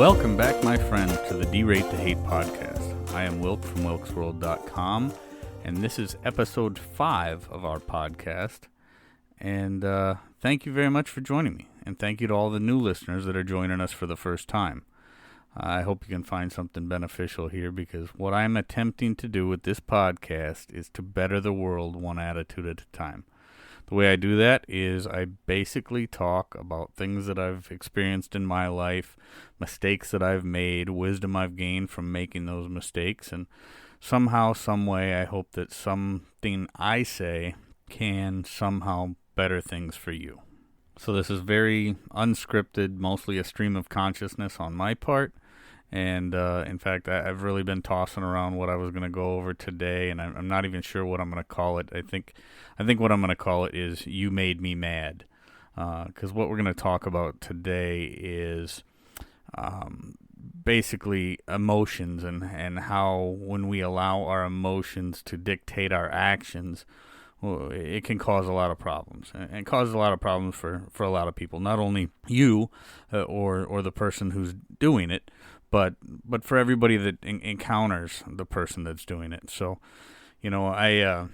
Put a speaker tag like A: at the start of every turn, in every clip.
A: Welcome back, my friend, to the Derate to Hate podcast. I am Wilk from wilksworld.com, and this is episode 5 of our podcast. And thank you very much for joining me, and thank you to all the new listeners that are joining us for the first time. I hope you can find something beneficial here, because what I'm attempting to do with this podcast is to better the world one attitude at a time. The way I do that is I basically talk about things that I've experienced in my life, mistakes that I've made, wisdom I've gained from making those mistakes, and somehow, some way, I hope that something I say can somehow better things for you. So this is very unscripted, mostly a stream of consciousness on my part. And in fact, I've really been tossing around what I was going to go over today, and I'm not even sure what I'm going to call it. I think what I'm going to call it is "You Made Me Mad," because what we're going to talk about today is basically emotions and how when we allow our emotions to dictate our actions, well, it can cause a lot of problems, and causes a lot of problems for a lot of people. Not only you or the person who's doing it, but for everybody that encounters the person that's doing it. So, I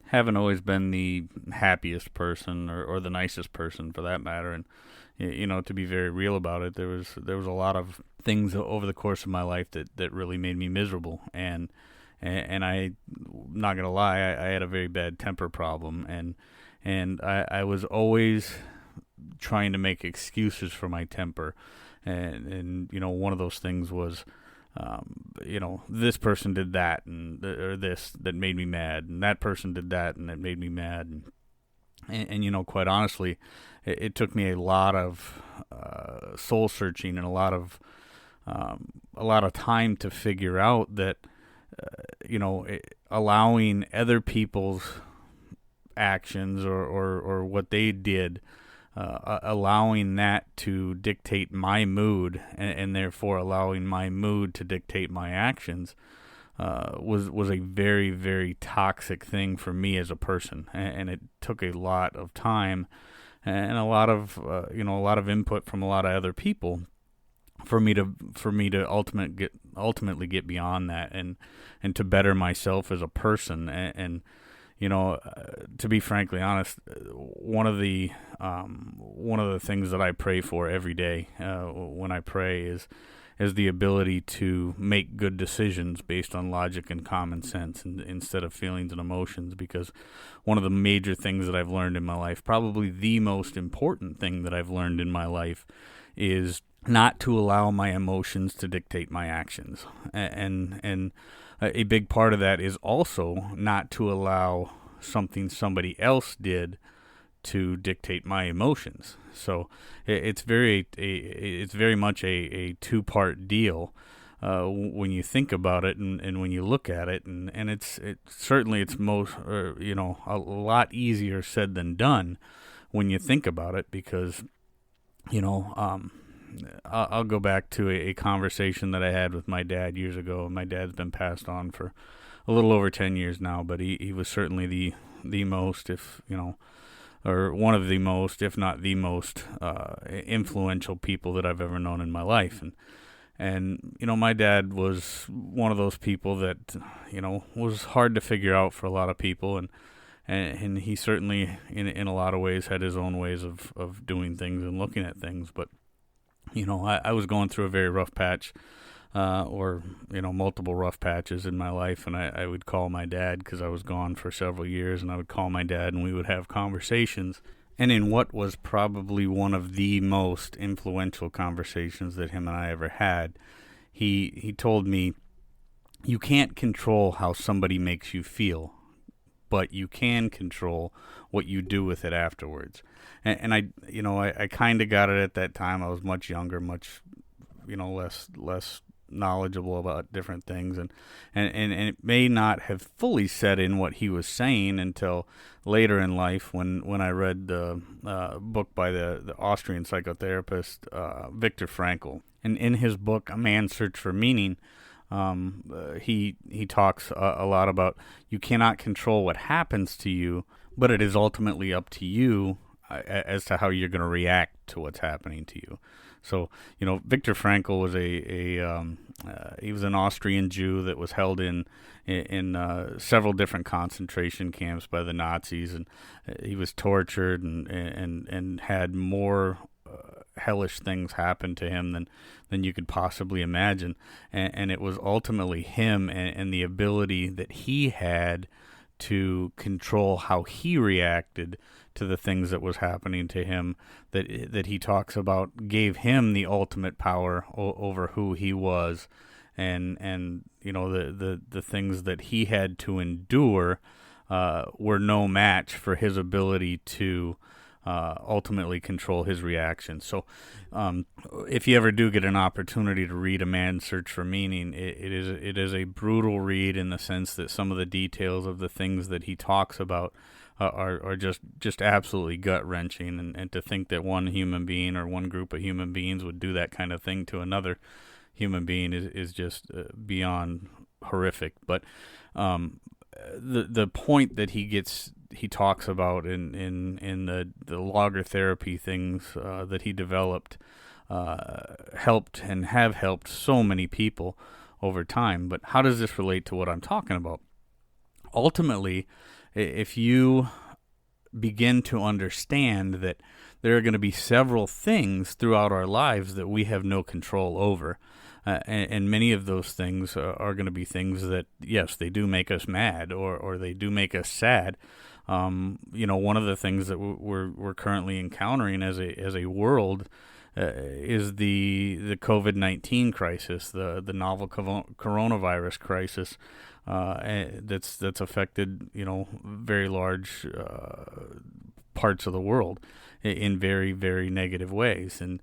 A: haven't always been the happiest person or the nicest person for that matter. And, to be very real about it, there was a lot of things over the course of my life that really made me miserable. And I'm not going to lie, I had a very bad temper problem. And I was always trying to make excuses for my temper. And one of those things was, this person did that or this that made me mad, and that person did that and that made me mad. And quite honestly, it took me a lot of soul searching and a lot of time to figure out that, allowing other people's actions or what they did, allowing that to dictate my mood, and therefore allowing my mood to dictate my actions, was a very, very toxic thing for me as a person, and it took a lot of time and a lot of input from a lot of other people for me to ultimately get beyond that and to better myself as a person. And to be frankly honest, one of the things that I pray for every day when I pray is the ability to make good decisions based on logic and common sense instead of feelings and emotions. Because one of the major things that I've learned in my life, probably the most important thing that I've learned in my life, is not to allow my emotions to dictate my actions. And a big part of that is also not to allow something somebody else did to dictate my emotions. So it's very much a two-part deal when you think about it and when you look at it, and it's most a lot easier said than done when you think about it, because I'll go back to a conversation that I had with my dad years ago. My dad's been passed on for a little over 10 years now, but he was certainly the most, or one of the most, if not the most, influential people that I've ever known in my life. And my dad was one of those people that, was hard to figure out for a lot of people. And he certainly, in a lot of ways, had his own ways of doing things and looking at things. But, I was going through a very rough patch, or multiple rough patches in my life, and I would call my dad because I was gone for several years, and I would call my dad and we would have conversations. And in what was probably one of the most influential conversations that him and I ever had, he told me, "You can't control how somebody makes you feel, but you can control what you do with it afterwards." And I kind of got it at that time. I was much younger, much less knowledgeable about different things, and it may not have fully set in what he was saying until later in life when I read the book by the Austrian psychotherapist Viktor Frankl. And in his book, A Man's Search for Meaning, he talks a lot about you cannot control what happens to you, but it is ultimately up to you as to how you're going to react to what's happening to you. So, Viktor Frankl was he was an Austrian Jew that was held in several different concentration camps by the Nazis, and he was tortured and had more hellish things happen to him than you could possibly imagine. And it was ultimately him and the ability that he had to control how he reacted to the things that was happening to him that he talks about gave him the ultimate power over who he was, and the things that he had to endure were no match for his ability to ultimately control his reactions. So if you ever do get an opportunity to read A Man's Search for Meaning, it is a brutal read in the sense that some of the details of the things that he talks about are just absolutely gut-wrenching, and to think that one human being or one group of human beings would do that kind of thing to another human being is just beyond horrific. But the point that he talks about in the logotherapy things that he developed helped and have helped so many people over time. But how does this relate to what I'm talking about? Ultimately, if you begin to understand that there are going to be several things throughout our lives that we have no control over, and many of those things are going to be things that, yes, they do make us mad or they do make us sad. One of the things that we're currently encountering as a world is the COVID-19 crisis, the novel coronavirus crisis that's affected very large parts of the world in very, very negative ways. And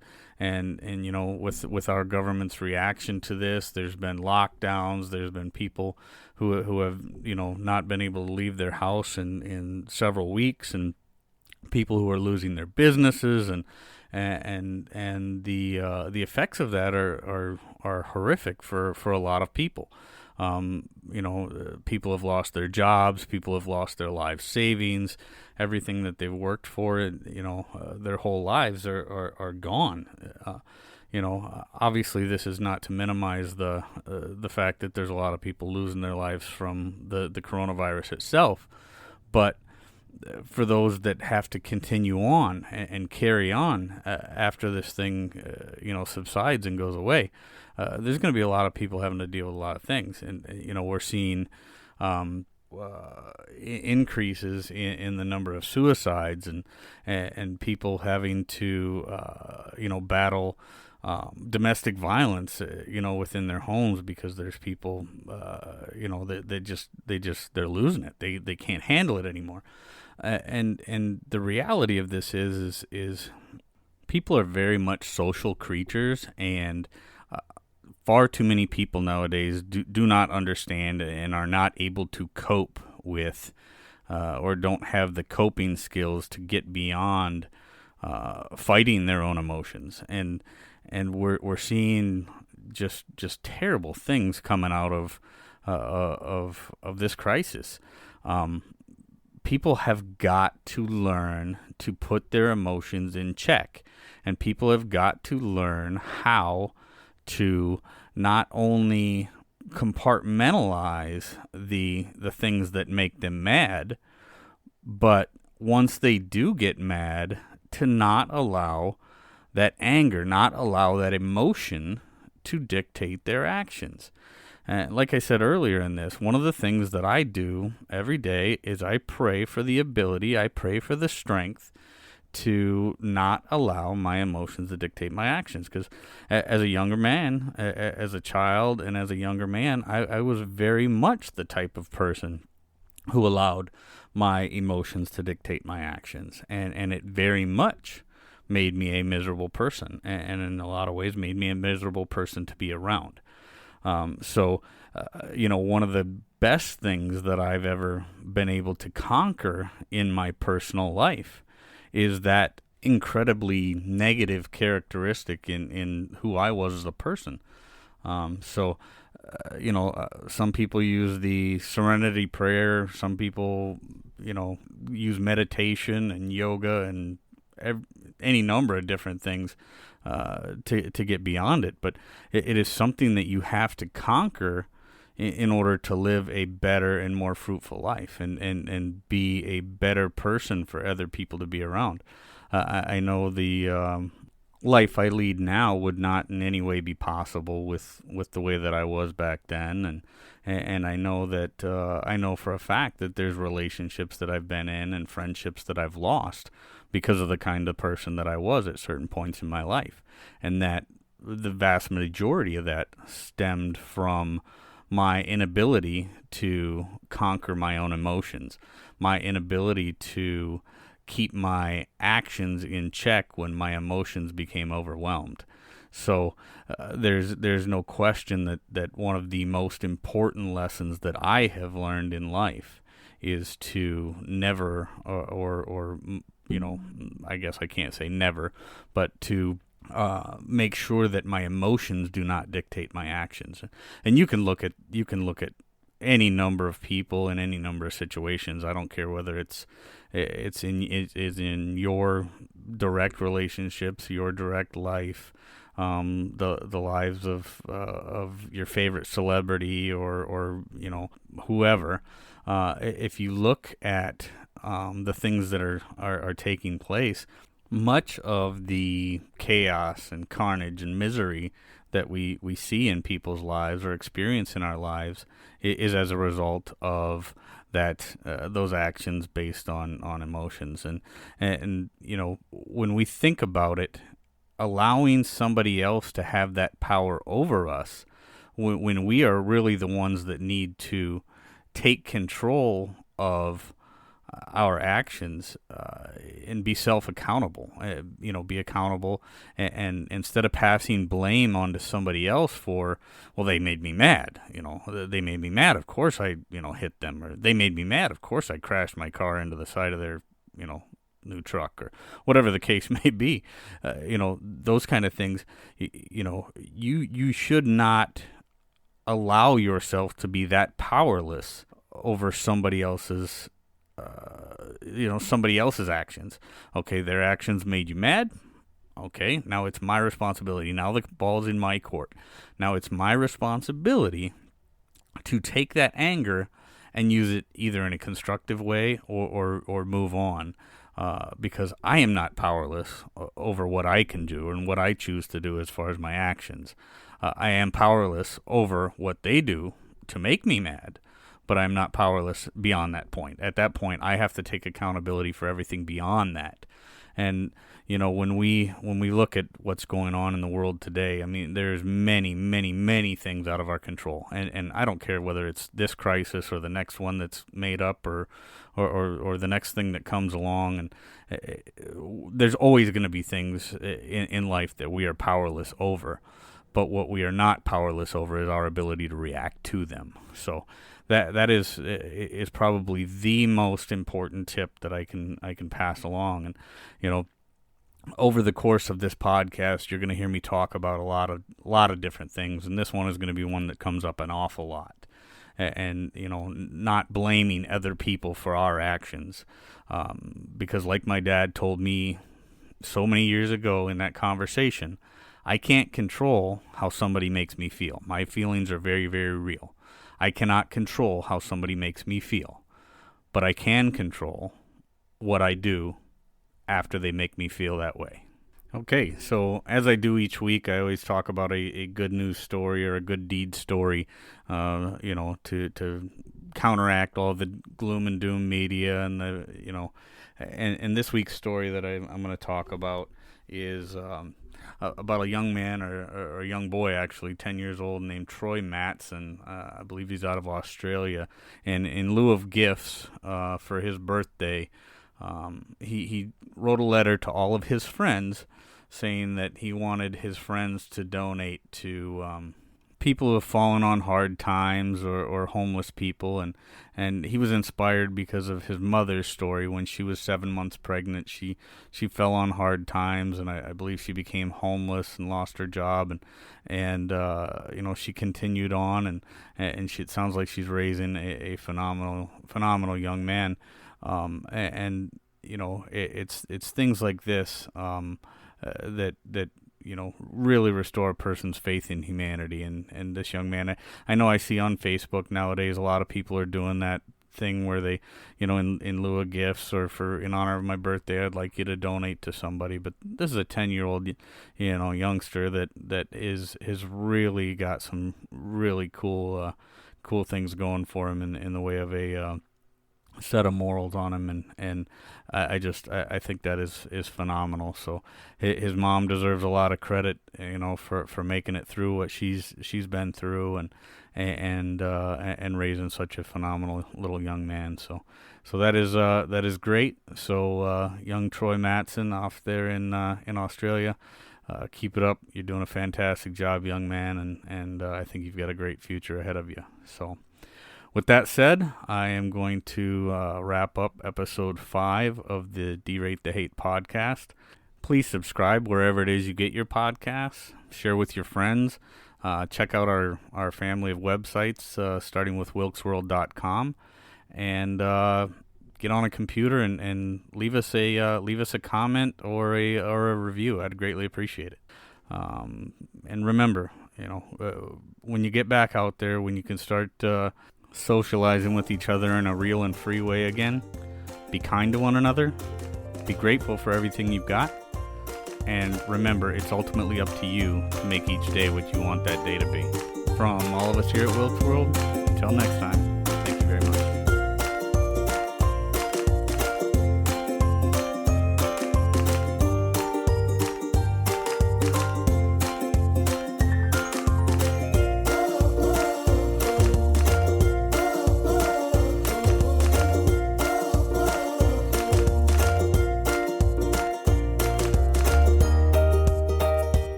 A: with our government's reaction to this, there's been lockdowns. There's been people who have not been able to leave their house in several weeks, and people who are losing their businesses, and the effects of that are horrific for a lot of people. People have lost their jobs, people have lost their life savings, everything that they've worked for, their whole lives are gone. Obviously this is not to minimize the fact that there's a lot of people losing their lives from the coronavirus itself, but for those that have to continue on and carry on after this thing, subsides and goes away, there's going to be a lot of people having to deal with a lot of things. And, we're seeing increases in the number of suicides and people having to, battle domestic violence, within their homes because there's people, they're losing it. They can't handle it anymore. And the reality of this is people are very much social creatures, and far too many people nowadays do not understand and are not able to cope with or don't have the coping skills to get beyond fighting their own emotions. And we're seeing just terrible things coming out of this crisis. People have got to learn to put their emotions in check, and people have got to learn how to not only compartmentalize the things that make them mad, but once they do get mad, to not allow that anger, not allow that emotion to dictate their actions. Like I said earlier in this, one of the things that I do every day is I pray for the ability, I pray for the strength to not allow my emotions to dictate my actions. Because as a younger man, as a child and as a younger man, I was very much the type of person who allowed my emotions to dictate my actions. And it very much made me a miserable person, and in a lot of ways made me a miserable person to be around. So one of the best things that I've ever been able to conquer in my personal life is that incredibly negative characteristic in who I was as a person. Some people use the serenity prayer. Some people, use meditation and yoga and any number of different things to get beyond it. But it is something that you have to conquer in order to live a better and more fruitful life, and be a better person for other people to be around. I know the life I lead now would not in any way be possible with the way that I was back then, and I know that I know for a fact that there's relationships that I've been in and friendships that I've lost because of the kind of person that I was at certain points in my life, and that the vast majority of that stemmed from my inability to conquer my own emotions, my inability to keep my actions in check when my emotions became overwhelmed. So there's no question that one of the most important lessons that I have learned in life is to never, or I guess I can't say never, but to make sure that my emotions do not dictate my actions. And you can look at any number of people in any number of situations. I don't care whether it's in your direct relationships, your direct life, the lives of your favorite celebrity or whoever. If you look at the things that are taking place, much of the chaos and carnage and misery that we see in people's lives or experience in our lives is as a result of that those actions based on emotions. And when we think about it, allowing somebody else to have that power over us when we are really the ones that need to take control of our actions and be self-accountable, be accountable, and instead of passing blame onto somebody else for, well, they made me mad, they made me mad, of course I, hit them, or they made me mad, of course I crashed my car into the side of their, new truck, or whatever the case may be, those kind of things, you should not allow yourself to be that powerless over somebody else's somebody else's actions. Okay, their actions made you mad. Okay, now it's my responsibility. Now the ball's in my court. Now it's my responsibility to take that anger and use it either in a constructive way or move on, because I am not powerless over what I can do and what I choose to do as far as my actions. I am powerless over what they do to make me mad, but I'm not powerless beyond that point. At that point, I have to take accountability for everything beyond that. And when we look at what's going on in the world today, I mean, there's many, many, many things out of our control. And I don't care whether it's this crisis or the next one that's made up or the next thing that comes along. And there's always going to be things in life that we are powerless over. But what we are not powerless over is our ability to react to them. So that is probably the most important tip that I can pass along. And over the course of this podcast, you're going to hear me talk about a lot of different things, and this one is going to be one that comes up an awful lot. And not blaming other people for our actions, because like my dad told me so many years ago in that conversation, I can't control how somebody makes me feel. My feelings are very, very real. I cannot control how somebody makes me feel, but I can control what I do after they make me feel that way. Okay, so as I do each week, I always talk about a good news story or a good deed story, to counteract all the gloom and doom media and and this week's story that I'm going to talk about is about a young man or a young boy, actually, 10 years old, named Troy Matson. I believe he's out of Australia. And in lieu of gifts for his birthday, he wrote a letter to all of his friends saying that he wanted his friends to donate to people who have fallen on hard times or homeless people. And he was inspired because of his mother's story. When she was 7 months pregnant, she fell on hard times, and I believe she became homeless and lost her job, and she continued on, and it sounds like she's raising a phenomenal young man. And it's things like this that really restore a person's faith in humanity. And this young man, I know I see on Facebook nowadays a lot of people are doing that thing where they, in lieu of gifts or in honor of my birthday, I'd like you to donate to somebody. But this is a 10-year-old, youngster that has really got some really cool things going for him in the way of a set of morals on him, and I think that is phenomenal. So his mom deserves a lot of credit, for making it through what she's been through and raising such a phenomenal little young man. So that is great. So young Troy Matson off there in Australia, keep it up. You're doing a fantastic job, young man, and I think you've got a great future ahead of you. So with that said, I am going to wrap up episode 5 of the Derate the Hate podcast. Please subscribe wherever it is you get your podcasts. Share with your friends. Check out our family of websites, starting with wilkesworld.com, and get on a computer and leave us a comment or a review. I'd greatly appreciate it. And remember, when you get back out there, when you can start socializing with each other in a real and free way again, be kind to one another, be grateful for everything you've got, and remember, it's ultimately up to you to make each day what you want that day to be. From all of us here at Wilkes World, until next time.